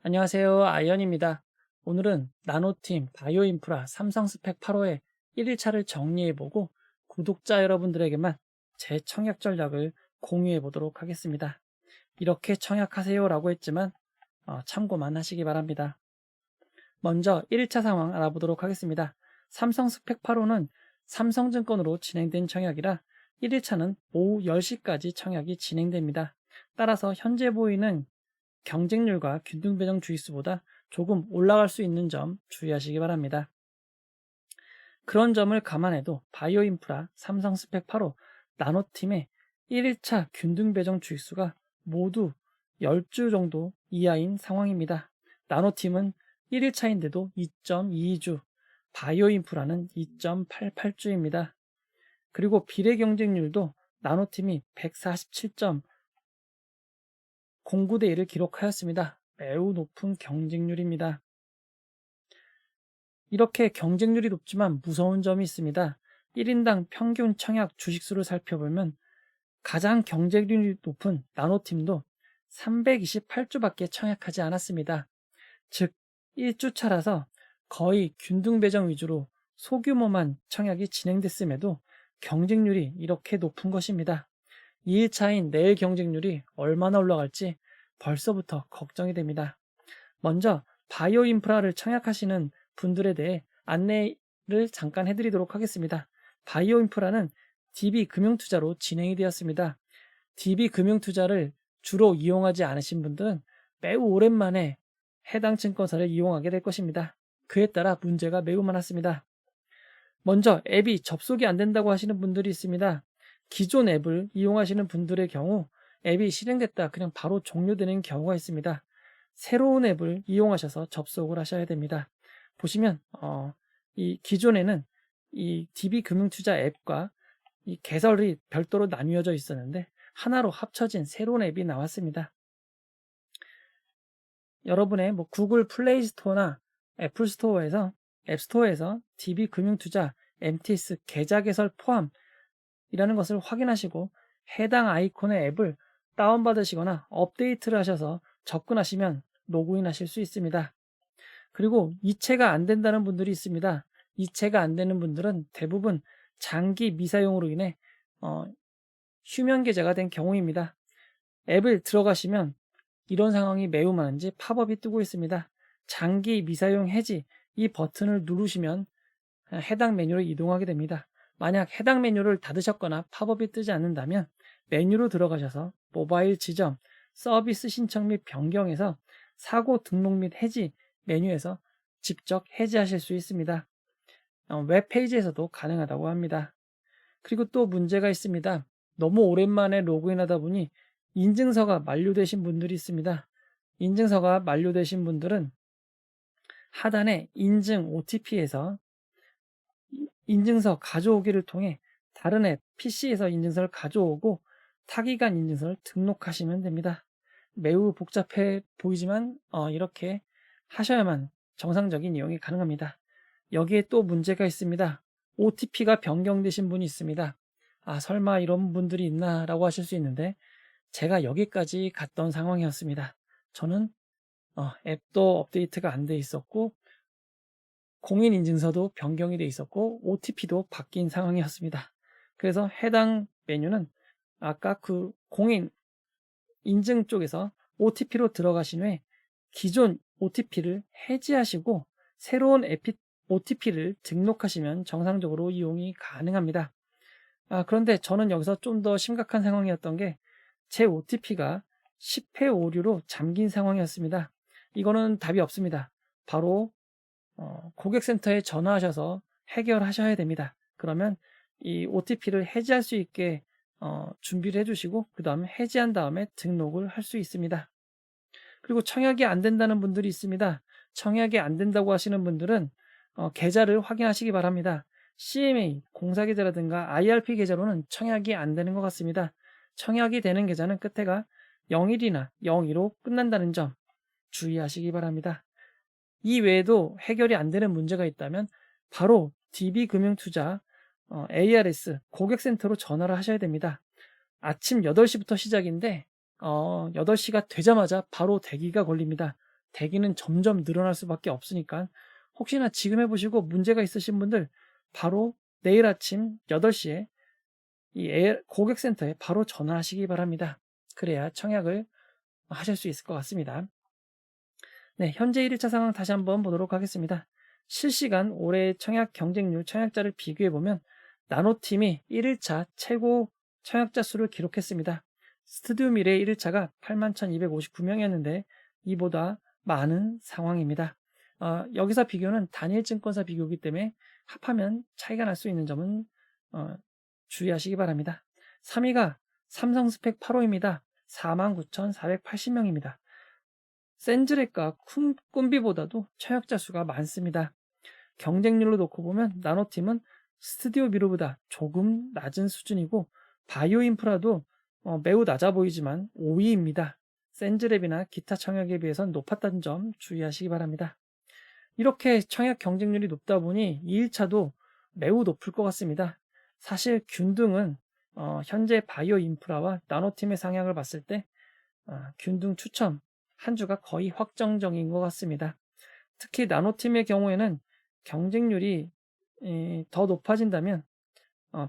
안녕하세요. 아이언입니다. 오늘은 나노팀 바이오인프라 삼성 스펙 8호의 1일차를 정리해보고 구독자 여러분들에게만 제 청약 전략을 공유해 보도록 하겠습니다. 이렇게 청약하세요 라고 했지만 참고만 하시기 바랍니다. 먼저 1일차 상황 알아보도록 하겠습니다. 삼성 스펙 8호는 삼성증권으로 진행된 청약이라 1일차는 오후 10시까지 청약이 진행됩니다. 따라서 현재 보이는 경쟁률과 균등배정 주의수보다 조금 올라갈 수 있는 점 주의하시기 바랍니다. 그런 점을 감안해도 바이오인프라, 삼성 스펙 8호, 나노팀의 1일차 균등배정 주의수가 모두 10주 정도 이하인 상황입니다. 나노팀은 1일차인데도 2.22주, 바이오인프라는 2.88주입니다. 그리고 비례 경쟁률도 나노팀이 147.09대 1을 기록하였습니다. 매우 높은 경쟁률입니다. 이렇게 경쟁률이 높지만 무서운 점이 있습니다. 1인당 평균 청약 주식수를 살펴보면 가장 경쟁률이 높은 나노팀도 328주밖에 청약하지 않았습니다. 즉 1주차라서 거의 균등 배정 위주로 소규모만 청약이 진행됐음에도 경쟁률이 이렇게 높은 것입니다. 2일차인 내일 경쟁률이 얼마나 올라갈지 벌써부터 걱정이 됩니다. 먼저 바이오 인프라를 청약하시는 분들에 대해 안내를 잠깐 해드리도록 하겠습니다. 바이오 인프라는 DB금융투자로 진행이 되었습니다. DB금융투자를 주로 이용하지 않으신 분들은 매우 오랜만에 해당 증권사를 이용하게 될 것입니다. 그에 따라 문제가 매우 많았습니다. 먼저 앱이 접속이 안 된다고 하시는 분들이 있습니다. 기존 앱을 이용하시는 분들의 경우 앱이 실행됐다 그냥 바로 종료되는 경우가 있습니다. 새로운 앱을 이용하셔서 접속을 하셔야 됩니다. 보시면 이 기존에는 이 DB금융투자 앱과 이 개설이 별도로 나뉘어져 있었는데 하나로 합쳐진 새로운 앱이 나왔습니다. 여러분의 구글 플레이 스토어나 애플 스토어에서 앱스토어에서 DB금융투자 MTS 계좌 개설 포함이라는 것을 확인하시고 해당 아이콘의 앱을 다운받으시거나 업데이트를 하셔서 접근하시면 로그인 하실 수 있습니다. 그리고 이체가 안 된다는 분들이 있습니다. 이체가 안 되는 분들은 대부분 장기 미사용으로 인해 휴면 계좌가 된 경우입니다. 앱을 들어가시면 이런 상황이 매우 많은지 팝업이 뜨고 있습니다. 장기 미사용 해지 이 버튼을 누르시면 해당 메뉴로 이동하게 됩니다. 만약 해당 메뉴를 닫으셨거나 팝업이 뜨지 않는다면 메뉴로 들어가셔서 모바일 지점, 서비스 신청 및 변경에서 사고 등록 및 해지 메뉴에서 직접 해지하실 수 있습니다. 웹페이지에서도 가능하다고 합니다. 그리고 또 문제가 있습니다. 너무 오랜만에 로그인하다 보니 인증서가 만료되신 분들이 있습니다. 인증서가 만료되신 분들은 하단에 인증 OTP에서 인증서 가져오기를 통해 다른 앱 PC에서 인증서를 가져오고 타기간 인증서를 등록하시면 됩니다. 매우 복잡해 보이지만 이렇게 하셔야만 정상적인 이용이 가능합니다. 여기에 또 문제가 있습니다. OTP가 변경되신 분이 있습니다. 설마 이런 분들이 있나 라고 하실 수 있는데 제가 여기까지 갔던 상황이었습니다. 저는 앱도 업데이트가 안 돼 있었고 공인인증서도 변경이 돼 있었고 OTP도 바뀐 상황이었습니다. 그래서 해당 메뉴는 아까 그 공인 인증 쪽에서 OTP로 들어가신 후에 기존 OTP를 해지하시고 새로운 OTP를 등록하시면 정상적으로 이용이 가능합니다. 그런데 저는 여기서 좀 더 심각한 상황이었던 게 제 OTP가 10회 오류로 잠긴 상황이었습니다. 이거는 답이 없습니다. 바로 고객센터에 전화하셔서 해결하셔야 됩니다. 그러면 이 OTP를 해지할 수 있게 준비를 해주시고 그 다음에 해지한 다음에 등록을 할 수 있습니다. 그리고 청약이 안 된다는 분들이 있습니다. 청약이 안 된다고 하시는 분들은 계좌를 확인하시기 바랍니다. CMA, 공사계좌라든가 IRP 계좌로는 청약이 안 되는 것 같습니다. 청약이 되는 계좌는 끝에가 01이나 02로 끝난다는 점 주의하시기 바랍니다. 이 외에도 해결이 안 되는 문제가 있다면 바로 DB금융투자 ARS 고객센터로 전화를 하셔야 됩니다. 아침 8시부터 시작인데 8시가 되자마자 바로 대기가 걸립니다. 대기는 점점 늘어날 수밖에 없으니까 혹시나 지금 해보시고 문제가 있으신 분들 바로 내일 아침 8시에 이 고객센터에 바로 전화하시기 바랍니다. 그래야 청약을 하실 수 있을 것 같습니다. 네, 현재 1일차 상황 다시 한번 보도록 하겠습니다. 실시간 올해의 청약 경쟁률 청약자를 비교해보면 나노팀이 1일차 최고 청약자 수를 기록했습니다. 스튜디오 미래 1일차가 81,259명이었는데 이보다 많은 상황입니다. 여기서 비교는 단일증권사 비교이기 때문에 합하면 차이가 날 수 있는 점은 주의하시기 바랍니다. 3위가 삼성스펙 8호입니다. 49,480명입니다. 센즈렉과 꿈비보다도 청약자 수가 많습니다. 경쟁률로 놓고 보면 나노팀은 스튜디오 미르보다 조금 낮은 수준이고 바이오 인프라도 매우 낮아 보이지만 5위입니다. 센즈랩이나 기타 청약에 비해선 높았다는 점 주의하시기 바랍니다. 이렇게 청약 경쟁률이 높다 보니 2일차도 매우 높을 것 같습니다. 사실 균등은 현재 바이오 인프라와 나노팀의 상향을 봤을 때 균등 추첨 한 주가 거의 확정적인 것 같습니다. 특히 나노팀의 경우에는 경쟁률이 더 높아진다면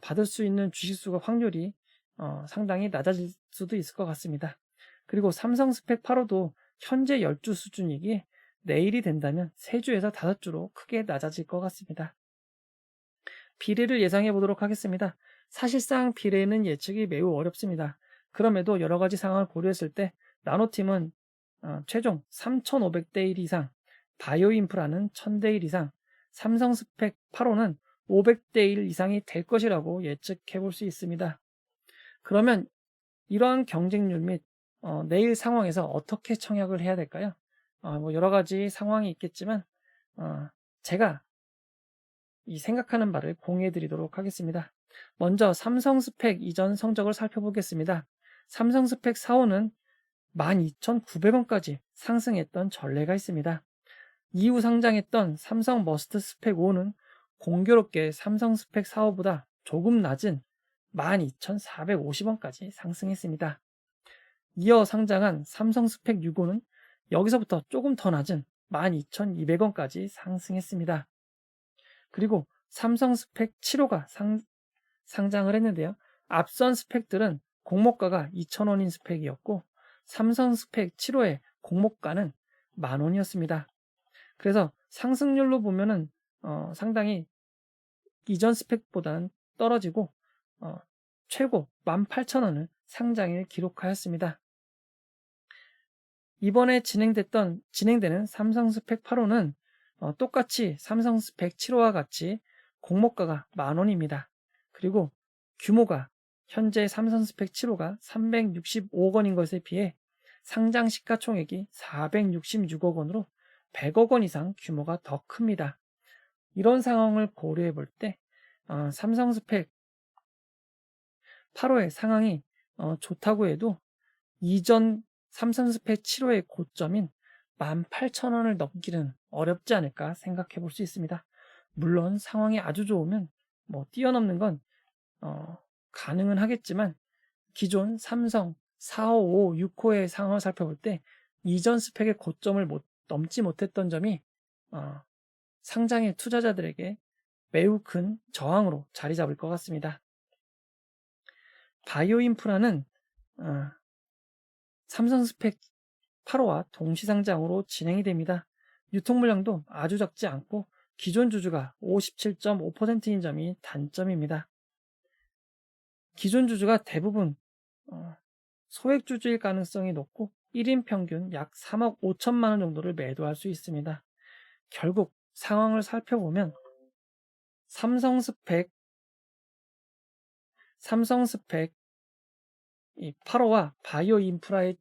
받을 수 있는 주식수가 확률이 상당히 낮아질 수도 있을 것 같습니다. 그리고 삼성스펙 8호도 현재 10주 수준이기에 내일이 된다면 3주에서 5주로 크게 낮아질 것 같습니다. 비례를 예상해 보도록 하겠습니다. 사실상 비례는 예측이 매우 어렵습니다. 그럼에도 여러 가지 상황을 고려했을 때 나노팀은 최종 3,500대 1 이상, 바이오 인프라는 1,000대 1 이상, 삼성스펙 8호는 500대 1 이상이 될 것이라고 예측해 볼 수 있습니다. 그러면 이러한 경쟁률 및 내일 상황에서 어떻게 청약을 해야 될까요? 여러 가지 상황이 있겠지만 제가 이 생각하는 바를 공유해 드리도록 하겠습니다. 먼저 삼성스펙 이전 성적을 살펴보겠습니다. 삼성스펙 4호는 12,900원까지 상승했던 전례가 있습니다. 이후 상장했던 삼성 머스트 스펙 5는 공교롭게 삼성 스펙 4호보다 조금 낮은 12,450원까지 상승했습니다. 이어 상장한 삼성 스펙 6호는 여기서부터 조금 더 낮은 12,200원까지 상승했습니다. 그리고 삼성 스펙 7호가 상장을 했는데요. 앞선 스펙들은 공모가가 2,000원인 스펙이었고 삼성 스펙 7호의 공모가는 10,000원이었습니다. 그래서 상승률로 보면은 상당히 이전 스펙보다는 떨어지고 최고 18,000원을 상장일 기록하였습니다. 이번에 진행되는 삼성 스펙 8호는 똑같이 삼성 스펙 7호와 같이 공모가가 10,000원입니다. 그리고 규모가 현재 삼성 스펙 7호가 365억 원인 것에 비해 상장 시가총액이 466억 원으로 100억 원 이상 규모가 더 큽니다. 이런 상황을 고려해 볼 때 삼성 스펙 8호의 상황이 좋다고 해도 이전 삼성 스펙 7호의 고점인 18,000원을 넘기는 어렵지 않을까 생각해 볼 수 있습니다. 물론 상황이 아주 좋으면 뛰어넘는 건 가능은 하겠지만 기존 삼성 4호, 5, 6호의 상황을 살펴볼 때 이전 스펙의 고점을 넘지 못했던 점이 상장의 투자자들에게 매우 큰 저항으로 자리 잡을 것 같습니다. 바이오 인프라는 삼성 스펙 8호와 동시상장으로 진행이 됩니다. 유통 물량도 아주 적지 않고 기존 주주가 57.5%인 점이 단점입니다. 기존 주주가 대부분 소액 주주일 가능성이 높고 1인 평균 약 3억 5천만 원 정도를 매도할 수 있습니다. 결국 상황을 살펴보면 삼성 스펙 이 8호와 바이오 인프라의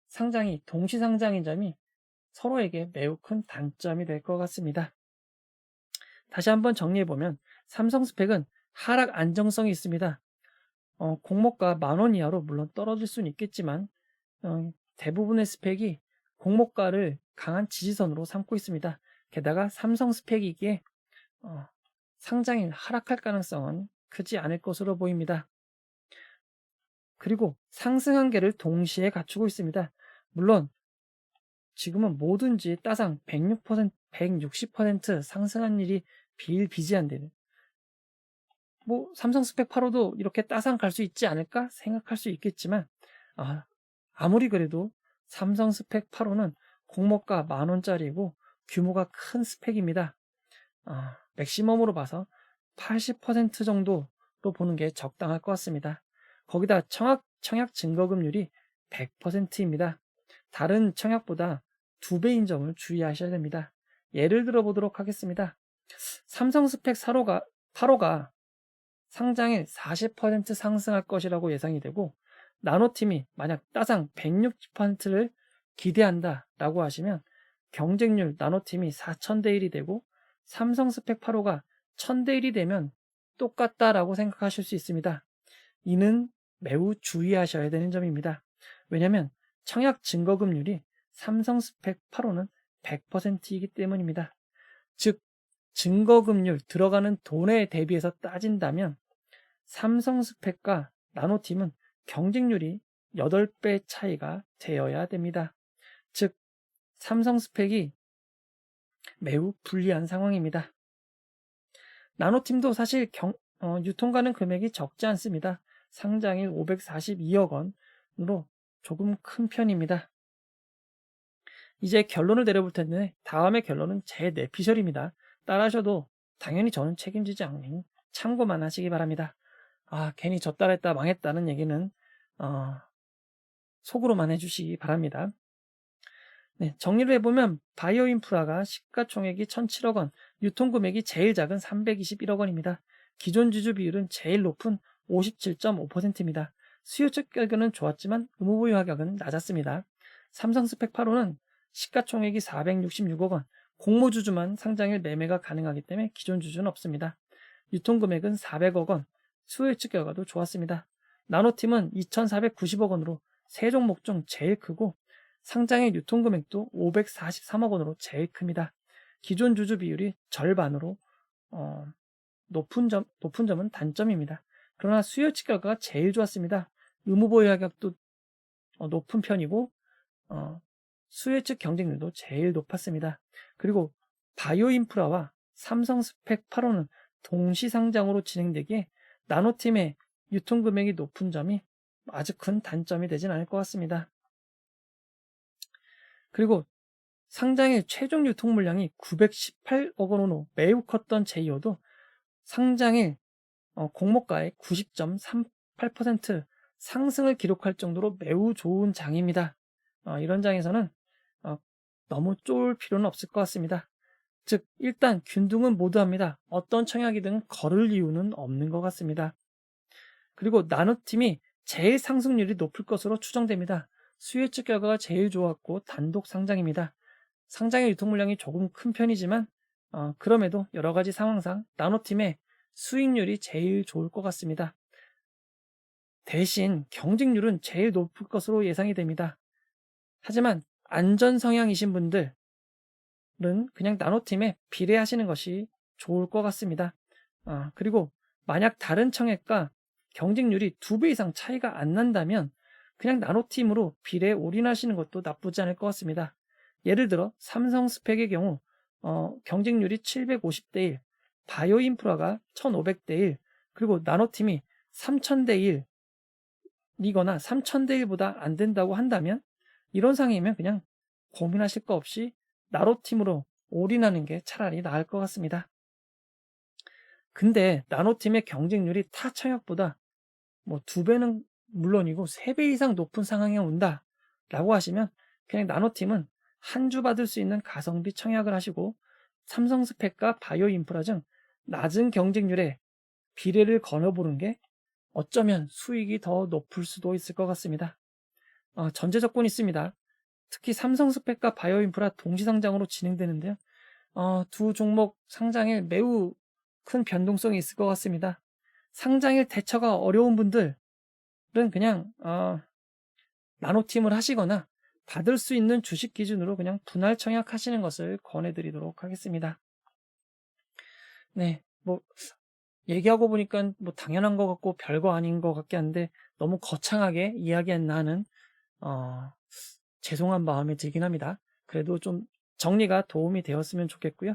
상장이 동시 상장인 점이 서로에게 매우 큰 단점이 될 것 같습니다. 다시 한번 정리해보면 삼성 스펙은 하락 안정성이 있습니다. 공모가 10,000원 이하로 물론 떨어질 수는 있겠지만 대부분의 스펙이 공모가를 강한 지지선으로 삼고 있습니다. 게다가 삼성 스펙이기에 상장일 하락할 가능성은 크지 않을 것으로 보입니다. 그리고 상승 한계를 동시에 갖추고 있습니다. 물론 지금은 뭐든지 따상 106%, 160% 상승한 일이 비일비재한데, 뭐 삼성 스펙 8호도 이렇게 따상 갈 수 있지 않을까 생각할 수 있겠지만, 아무리 그래도 삼성 스펙 8호는 공모가 10,000원짜리고 규모가 큰 스펙입니다. 맥시멈으로 봐서 80% 정도로 보는 게 적당할 것 같습니다. 거기다 청약 증거금률이 100%입니다. 다른 청약보다 2배인 점을 주의하셔야 됩니다. 예를 들어 보도록 하겠습니다. 삼성 스펙 8호가 상장일 40% 상승할 것이라고 예상이 되고, 나노팀이 만약 따상 160%를 기대한다 라고 하시면 경쟁률 나노팀이 4000대 1이 되고 삼성 스펙 8호가 1000대 1이 되면 똑같다라고 생각하실 수 있습니다. 이는 매우 주의하셔야 되는 점입니다. 왜냐하면 청약 증거금률이 삼성 스펙 8호는 100%이기 때문입니다. 즉 증거금률 들어가는 돈에 대비해서 따진다면 삼성 스펙과 나노팀은 경쟁률이 8배 차이가 되어야 됩니다. 즉 삼성 스펙이 매우 불리한 상황입니다. 나노팀도 사실 유통가는 금액이 적지 않습니다. 상장일 542억 원으로 조금 큰 편입니다. 이제 결론을 내려볼 텐데 다음의 결론은 제 뇌피셜입니다. 따라하셔도 당연히 저는 책임지지 않으니 참고만 하시기 바랍니다. 괜히 저 따라했다 망했다는 얘기는 속으로만 해주시기 바랍니다. 네, 정리를 해보면 바이오 인프라가 시가총액이 1,007억 원, 유통금액이 제일 작은 321억 원입니다. 기존 주주 비율은 제일 높은 57.5%입니다. 수요 측 결과는 좋았지만 의무보유 가격은 낮았습니다. 삼성 스펙 8호는 시가총액이 466억 원, 공모주주만 상장일 매매가 가능하기 때문에 기존 주주는 없습니다. 유통금액은 400억 원, 수요 측 결과도 좋았습니다. 나노팀은 2,490억 원으로 세 종목 중 제일 크고 상장의 유통금액도 543억 원으로 제일 큽니다. 기존 주주 비율이 절반으로 높은 점은 단점입니다. 그러나 수요 측 결과가 제일 좋았습니다. 의무보유 가격도 높은 편이고 수요 측 경쟁률도 제일 높았습니다. 그리고 바이오 인프라와 삼성 스펙 8호는 동시 상장으로 진행되기에 나노팀의 유통금액이 높은 점이 아주 큰 단점이 되진 않을 것 같습니다. 그리고 상장일 최종 유통 물량이 918억 원으로 매우 컸던 제이오도 상장일 공모가의 90.38% 상승을 기록할 정도로 매우 좋은 장입니다. 이런 장에서는 너무 쫄 필요는 없을 것 같습니다. 즉 일단 균등은 모두 합니다. 어떤 청약이든 거를 이유는 없는 것 같습니다. 그리고 나노팀이 제일 상승률이 높을 것으로 추정됩니다. 수요 측 결과가 제일 좋았고 단독 상장입니다. 상장의 유통 물량이 조금 큰 편이지만 그럼에도 여러 가지 상황상 나노팀의 수익률이 제일 좋을 것 같습니다. 대신 경쟁률은 제일 높을 것으로 예상이 됩니다. 하지만 안전 성향이신 분들은 그냥 나노팀에 비례하시는 것이 좋을 것 같습니다. 그리고 만약 다른 청약과 경쟁률이 2배 이상 차이가 안 난다면 그냥 나노팀으로 비례에 올인하시는 것도 나쁘지 않을 것 같습니다. 예를 들어 삼성 스펙의 경우 경쟁률이 750대 1, 바이오 인프라가 1500대 1, 그리고 나노팀이 3000대 1이거나 3000대 1보다 안 된다고 한다면 이런 상황이면 그냥 고민하실 거 없이 나노팀으로 올인하는 게 차라리 나을 것 같습니다. 근데 나노팀의 경쟁률이 타 청약보다 2배는 물론이고 3배 이상 높은 상황이 온다 라고 하시면 그냥 나노팀은 한 주 받을 수 있는 가성비 청약을 하시고 삼성 스펙과 바이오 인프라 중 낮은 경쟁률에 비례를 걸어보는 게 어쩌면 수익이 더 높을 수도 있을 것 같습니다. 전제 조건이 있습니다. 특히 삼성 스펙과 바이오 인프라 동시 상장으로 진행되는데요. 두 종목 상장에 매우 큰 변동성이 있을 것 같습니다. 상장일 대처가 어려운 분들은 그냥 나노팀을 하시거나 받을 수 있는 주식 기준으로 그냥 분할 청약하시는 것을 권해드리도록 하겠습니다. 네, 얘기하고 보니까 당연한 것 같고 별거 아닌 것 같긴 한데 너무 거창하게 이야기했나 하는 죄송한 마음이 들긴 합니다. 그래도 좀 정리가 도움이 되었으면 좋겠고요.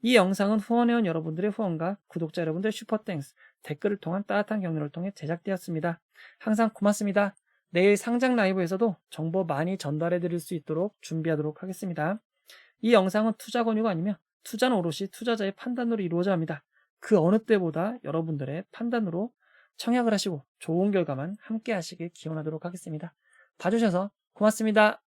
이 영상은 후원회원 여러분들의 후원과 구독자 여러분들의 슈퍼땡스, 댓글을 통한 따뜻한 격려를 통해 제작되었습니다. 항상 고맙습니다. 내일 상장 라이브에서도 정보 많이 전달해 드릴 수 있도록 준비하도록 하겠습니다. 이 영상은 투자 권유가 아니며 투자는 오롯이 투자자의 판단으로 이루어져야 합니다. 그 어느 때보다 여러분들의 판단으로 청약을 하시고 좋은 결과만 함께 하시길 기원하도록 하겠습니다. 봐주셔서 고맙습니다.